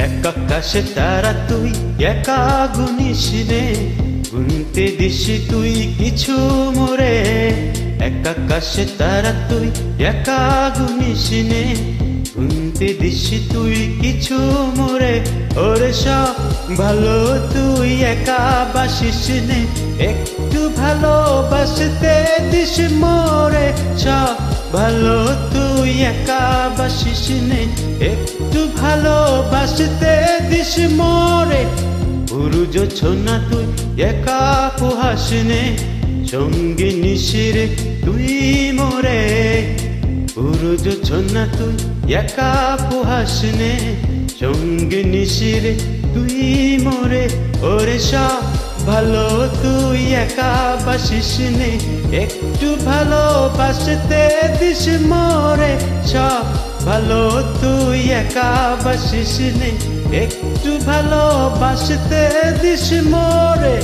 এক আকাশে তারা তুই একা গুনিস রে, গুনতে দিস তুই কিছু মোরে। এক আকাশে তারা তুই একা গুনিস নে, গুনতে দিস তুই কিছু মোরে। ওরে সব ভালো তুই একা বাসিস নে, একটু ভালোবাসতে দিস মোরে। সব ভালো তুই একা বাসিস নে, একটু ভালোবাসতে দিস মোরে। পুরুজ ছোনা তুই একা পোহাস নে, সঙ্গে নিশিরে তুই মোরে। পুরুজ ছোনা তুই একা পোহাস নে, সঙ্গে নিশিরে তুই মোরে। ওরে সব ভালো তুই একা বাসিস নে, একটু ভালোবাসতে দিস মোরে। সব ভালো তুই একা বাসিস নে, একটু ভালোবাসতে দিস মোরে।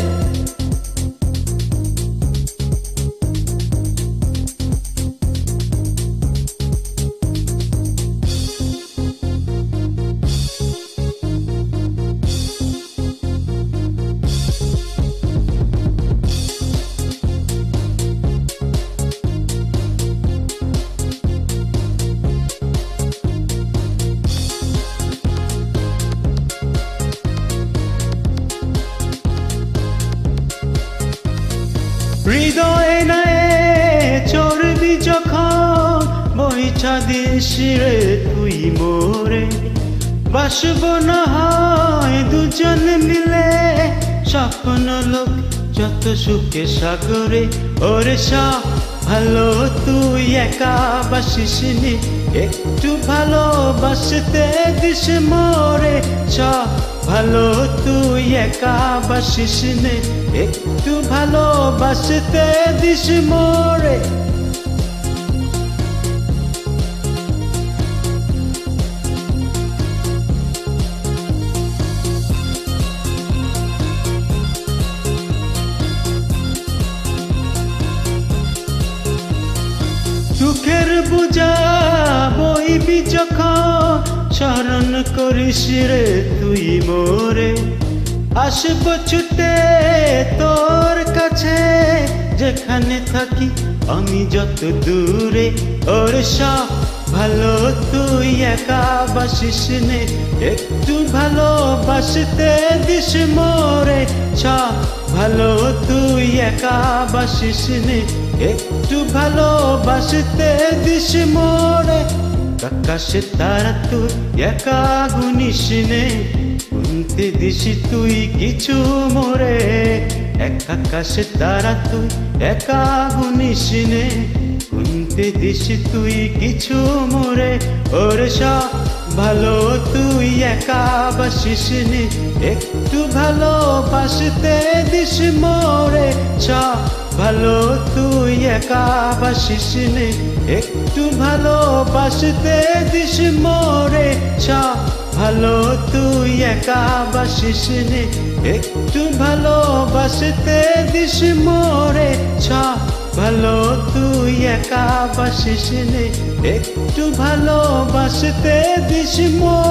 হৃদয়ে নায়ে চড়বি যখন, বইছা দিস রে তুই মোরে। বাসব না হয় দুজন মিলে, স্বপ্ন লোক যত সুখে সাগরে। ওরে সব ভালো তুই একা বাসিস নে, একটু ভালোবাসতে দিস মোরে। সব ভালো তুই একা বাসিস নে, একটু ভালোবাসতে দিস মোরে। দুঃখের বোঝা বইবি যখন, স্মরণ করিস রে তুই মোরে। আসব ছুটে তোর কাছে, যেখানে থাকি আমি যত দূরে। ওর সব ভালো তুই একা বাসিস নে, একটু ভালোবাসতে দিস মোরে। সব ভালো তুই একা বাসিস নে, একটু ভালোবাসতে দিস মোরে। আকাশে তারা তুই একা গুনিস নে, গুনতে দিস তুই কিছু মোরে। এক আকাশে তারা তুই একা গুনিস নে, গুনতে দিস তুই কিছু মোরে। ওরে সব ভালো তুই একা বাসিস নে, একটু ভালোবাসতে দিস মোরে। সব ভালো তুই একা বাসিস নে, একটু ভালোবাসতে দিস মোরে। সব ভালো তুই একা বাসিস নে, একটু ভালোবাসতে দিস মোরে। সব ভালো তুই একা বাসিস নে, একটু ভালোবাসতে দিস মোরে।